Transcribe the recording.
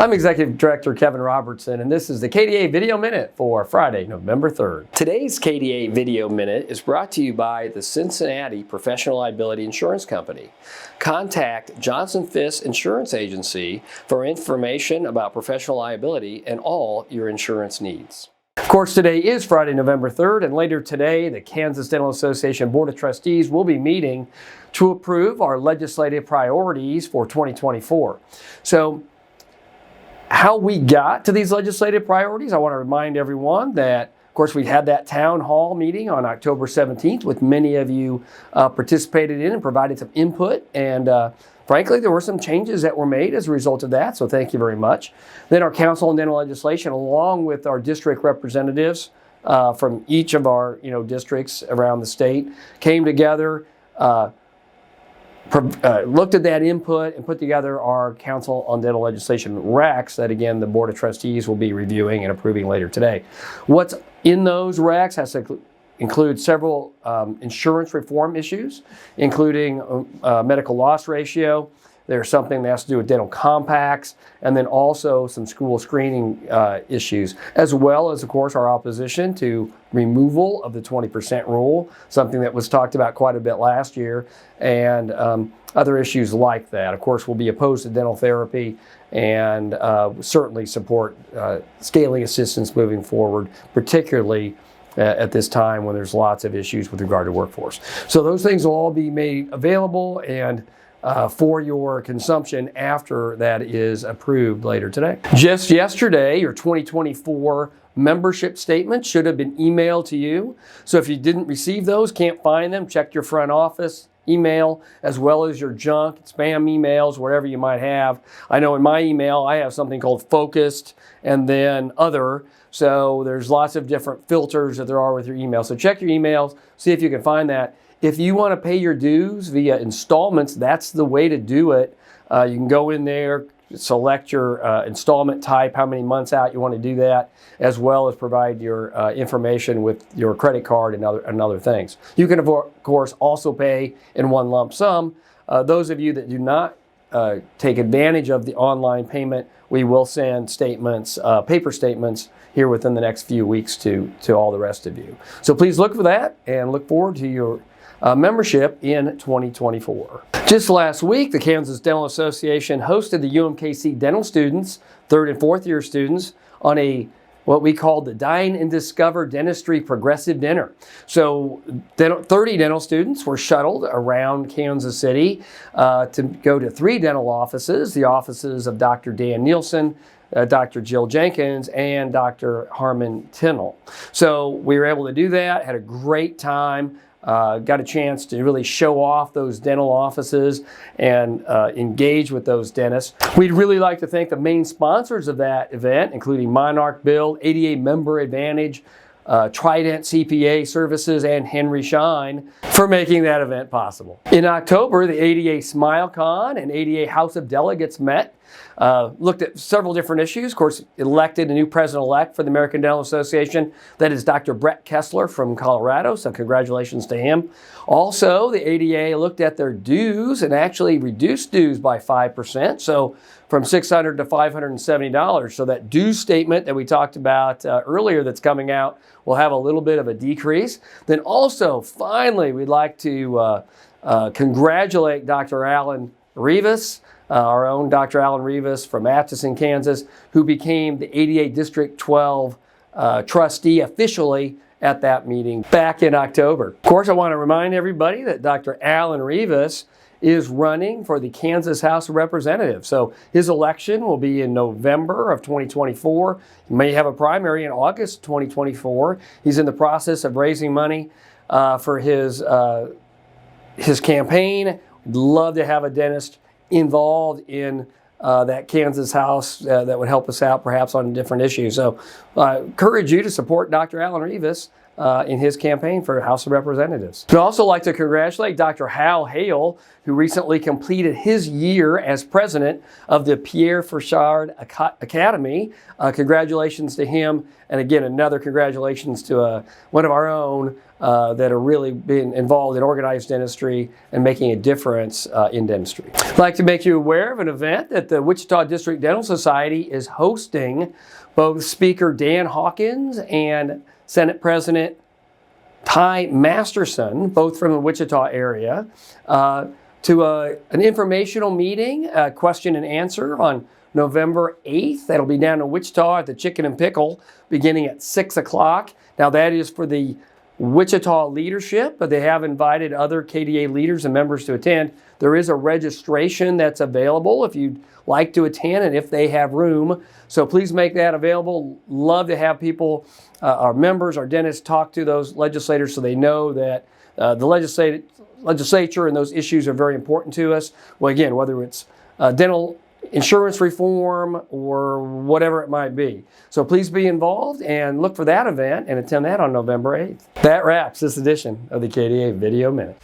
I'm Executive Director Kevin Robertson, and this is the KDA Video Minute for Friday, November 3rd. Today's KDA Video Minute is brought to you by the Cincinnati Professional Liability Insurance Company. Contact Johnson Fiss Insurance Agency for information about professional liability and all your insurance needs. Of course, today is Friday, November 3rd, and later today, the Kansas Dental Association Board of Trustees will be meeting to approve our legislative priorities for 2024. So, how we got to these legislative priorities, I want to remind everyone that, of course, we had that town hall meeting on October 17th, with many of you participated in and provided some input, and frankly, there were some changes that were made as a result of that, so thank you very much. Then our Council on Dental Legislation, along with our district representatives from each of our districts around the state, came together, looked at that input and put together our Council on Dental Legislation recs that, again, the Board of Trustees will be reviewing and approving later today. What's in those recs has to include several insurance reform issues, including medical loss ratio. There's something that has to do with dental compacts, and then also some school screening issues, as well as, of course, our opposition to removal of the 20% rule, something that was talked about quite a bit last year, and other issues like that. Of course, we'll be opposed to dental therapy and certainly support scaling assistance moving forward, particularly at this time when there's lots of issues with regard to workforce. So those things will all be made available and for your consumption after that is approved later today. Just yesterday, your 2024 membership statement should have been emailed to you. So if you didn't receive those, can't find them, check your front office email as well as your junk, spam emails, whatever you might have. I know in my email, I have something called focused and then other. So there's lots of different filters that there are with your email. So check your emails, see if you can find that. If you want to pay your dues via installments, that's the way to do it. You can go in there, select your installment type, how many months out you want to do that, as well as provide your information with your credit card and other things. You can, of course, also pay in one lump sum. Those of you that do not take advantage of the online payment, we will send statements, paper statements, here within the next few weeks to all the rest of you. So please look for that and look forward to your membership in 2024. Just last week, the Kansas Dental Association hosted the UMKC dental students, 3rd and 4th year students, on what we called the Dine and Discover Dentistry Progressive Dinner. So 30 dental students were shuttled around Kansas City to go to 3 dental offices, the offices of Dr. Dan Nielsen, Dr. Jill Jenkins, and Dr. Harmon Tinnell. So we were able to do that, had a great time. Got a chance to really show off those dental offices and engage with those dentists. We'd really like to thank the main sponsors of that event, including Monarch Build, ADA Member Advantage, Trident CPA Services, and Henry Schein for making that event possible. In October, the ADA SmileCon and ADA House of Delegates met, looked at several different issues. Of course, elected a new president-elect for the American Dental Association. That is Dr. Brett Kessler from Colorado, so congratulations to him. Also, the ADA looked at their dues and actually reduced dues by 5%, so from $600 to $570. So that dues statement that we talked about earlier that's coming out will have a little bit of a decrease. Then also, finally, we'd like to congratulate Dr. Alan Reavis, our own Dr. Alan Reavis from Atchison, Kansas, who became the ADA District 12 trustee officially at that meeting back in October. Of course, I want to remind everybody that Dr. Alan Reavis is running for the Kansas House of Representatives. So his election will be in November of 2024. He may have a primary in August 2024. He's in the process of raising money for his campaign. We'd love to have a dentist involved in that Kansas House that would help us out perhaps on different issues. So I encourage you to support Dr. Alan Reavis in his campaign for House of Representatives. I'd also like to congratulate Dr. Hal Hale, who recently completed his year as president of the Pierre Fauchard Academy. Congratulations to him, and again, another congratulations to one of our own that are really being involved in organized dentistry and making a difference in dentistry. I'd like to make you aware of an event that the Wichita District Dental Society is hosting. Both Speaker Dan Hawkins and Senate President Ty Masterson, both from the Wichita area, to an informational meeting, question and answer on November 8th. That'll be down in Wichita at the Chicken and Pickle beginning at 6 o'clock. Now that is for the Wichita leadership, but they have invited other KDA leaders and members to attend. There is a registration that's available if you'd like to attend and if they have room. So please make that available. Love to have people, our members, our dentists, talk to those legislators so they know that the legislature and those issues are very important to us. Well, again, whether it's dental insurance reform or whatever it might be. So please be involved and look for that event and attend that on November 8th. That wraps this edition of the KDA Video Minute.